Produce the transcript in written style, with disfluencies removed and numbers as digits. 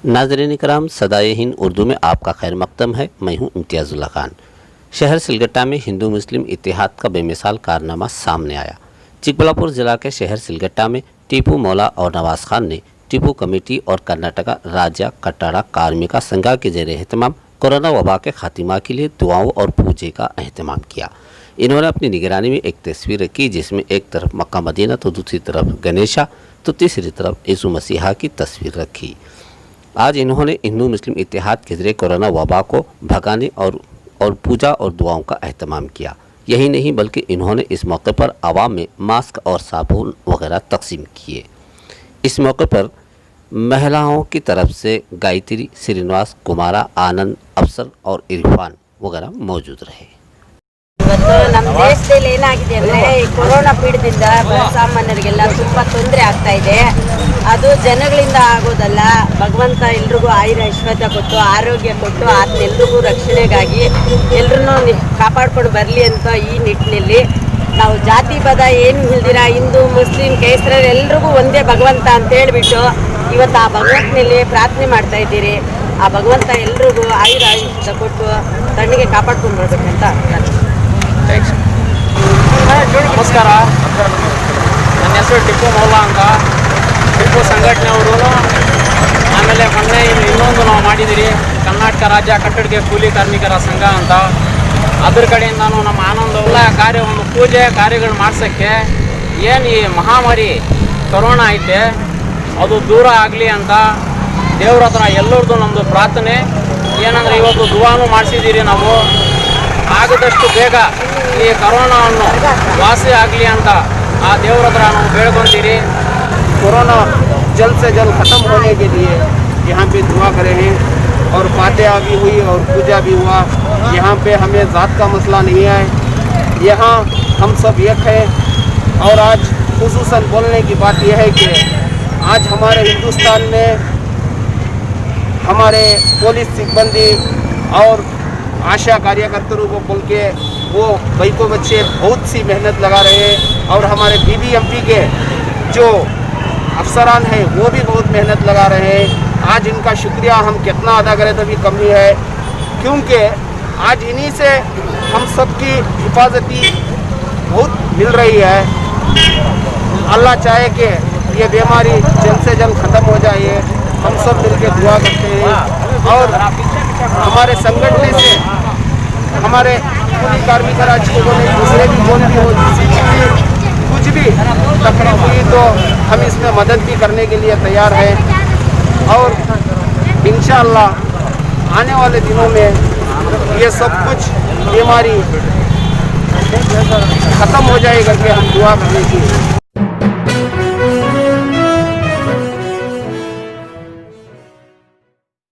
नाज़रीन इकराम, सदाए हिंद उर्दू में आपका खैर मकदम है। मैं हूं इम्तियाज़ुल्लाह खान। शहर सिलगट्टा में हिंदू मुस्लिम इत्तेहाद का बेमिसाल कारनामा सामने आया। चिकबल्लापुर जिला के शहर सिलगट्टा में टीपू मौला और नवाज खान ने टीपू कमेटी और कर्नाटका राज्य कट्टाड़ा कार्मिका संघ के जेर एहतमाम कोरोना वबा के खात्मा के लिए दुआओं और पूजे का अहतमाम किया। इन्होंने अपनी निगरानी में एक तस्वीर रखी जिसमें एक तरफ मक्का मदीना तो दूसरी तरफ गणेशा तो तीसरी तरफ यीशु मसीहा की तस्वीर रखी। आज इन्होंने हिंदू मुस्लिम इत्तेहाद के जरिए कोरोना वबा को भगाने और पूजा और दुआओं का अहतमाम किया। यही नहीं बल्कि इन्होंने इस मौके पर आवाम में मास्क और साबुन वगैरह तकसीम किए। इस मौके पर महिलाओं की तरफ से गायत्री, श्रीनिवास, कुमारा, आनंद, अफसर और इरफान वगैरह मौजूद रहे। ಇವತ್ತು ನಮ್ಮ ದೇಶದಲ್ಲಿ ಏನಾಗಿದೆ ಅಂದರೆ ಈ ಕೊರೋನಾ ಪೀಡದಿಂದ ಜನಸಾಮಾನ್ಯರಿಗೆಲ್ಲ ತುಂಬ ತೊಂದರೆ ಆಗ್ತಾ ಇದೆ. ಅದು ಜನಗಳಿಂದ ಆಗೋದಲ್ಲ, ಭಗವಂತ ಎಲ್ರಿಗೂ ಆಯುರ ಐಶ್ವರ್ಯ ಕೊಟ್ಟು ಆರೋಗ್ಯ ಕೊಟ್ಟು ಅದನ್ನೆಲ್ರಿಗೂ ರಕ್ಷಣೆಗಾಗಿ ಎಲ್ಲರನ್ನೂ ಕಾಪಾಡ್ಕೊಂಡು ಬರಲಿ ಅಂತ ಈ ನಿಟ್ಟಿನಲ್ಲಿ ನಾವು ಜಾತಿ ಪದ ಏನು ಇಲ್ದಿರ ಹಿಂದೂ ಮುಸ್ಲಿಂ ಕ್ರೈಸ್ತರ ಎಲ್ರಿಗೂ ಒಂದೇ ಭಗವಂತ ಅಂತ ಹೇಳಿಬಿಟ್ಟು ಇವತ್ತು ಆ ಭಗವಂತನಲ್ಲಿ ಪ್ರಾರ್ಥನೆ ಮಾಡ್ತಾ ಇದ್ದೀರಿ. ಆ ಭಗವಂತ ಎಲ್ರಿಗೂ ಆಯುರ ಐಶ್ವರ್ಯ ಕೊಟ್ಟು ತಣ್ಣಗೆ ಕಾಪಾಡ್ಕೊಂಡು ಬರ್ಬೇಕಂತ ನಮಸ್ಕಾರ. ನನ್ನ ಹೆಸರು ಟಿಪ್ಪು ಮೌಲಾ ಅಂತ. ಟಿಪ್ಪು ಸಂಘಟನೆಯವರು ಆಮೇಲೆ ಮೊನ್ನೆ ಇನ್ನೊಂದು ನಾವು ಮಾಡಿದ್ದೀರಿ, ಕರ್ನಾಟಕ ರಾಜ್ಯ ಕಟ್ಟಡ ಕೂಲಿ ಕಾರ್ಮಿಕರ ಸಂಘ ಅಂತ. ಅದ್ರ ಕಡೆಯಿಂದನೂ ನಮ್ಮ ಆನಂದ ಎಲ್ಲ ಕಾರ್ಯ ಒಂದು ಪೂಜೆ ಕಾರ್ಯಗಳು ಮಾಡ್ಸೋಕ್ಕೆ ಏನು ಈ ಮಹಾಮಾರಿ ಕೊರೋನಾ ಐತೆ ಅದು ದೂರ ಆಗಲಿ ಅಂತ ದೇವ್ರ ಹತ್ರ ಎಲ್ಲರದ್ದು ನಮ್ಮದು ಪ್ರಾರ್ಥನೆ ಏನಂದರೆ ಇವತ್ತು ದುವಾನು ಮಾಡಿಸಿದ್ದೀರಿ. ನಾವು ಆಗದಷ್ಟು ಬೇಗ ಈ ಕೊರೋನಾವನ್ನು ವಾಸಿ ಆಗಲಿ ಅಂತ ಆ ದೇವ್ರ ಹತ್ರ ನಾವು ಬೇಡ್ಕೊಂತೀರಿ. कोरोना जल्द से जल्द ख़त्म होने के लिए यहाँ पे दुआ करे हैं और फातिहा भी हुई और पूजा भी हुआ। यहाँ पे हमें ज़ात का मसला नहीं है, यहाँ हम सब एक है। और आज खुसूसन बोलने की बात यह है कि आज हमारे हिंदुस्तान में हमारे पुलिस सिब्बंदी और आशा कार्यकर्ताओं को बोल के वो भाई को बच्चे बहुत सी मेहनत लगा रहे हैं और हमारे बीबीएमपी के जो अफसरान हैं वो भी बहुत मेहनत लगा रहे हैं। आज इनका शुक्रिया हम कितना अदा करें तो भी कमी है, क्योंकि आज इन्हीं से हम सब की हिफाजती बहुत मिल रही है। अल्लाह चाहे कि ये बीमारी जल्द से जल्द ख़त्म हो जाए, हम सब मिलकर दुआ करते हैं। और हमारे संगठन से हमारे पूरी कार्मिक राज्य ने दूसरे भी जोन भी हो कुछ भी तकलीफ हुई तो हम इसमें मदद भी करने के लिए तैयार हैं। और इंशाअल्लाह आने वाले दिनों में ये सब कुछ बीमारी ख़त्म हो जाएगा कि हम दुआ करने की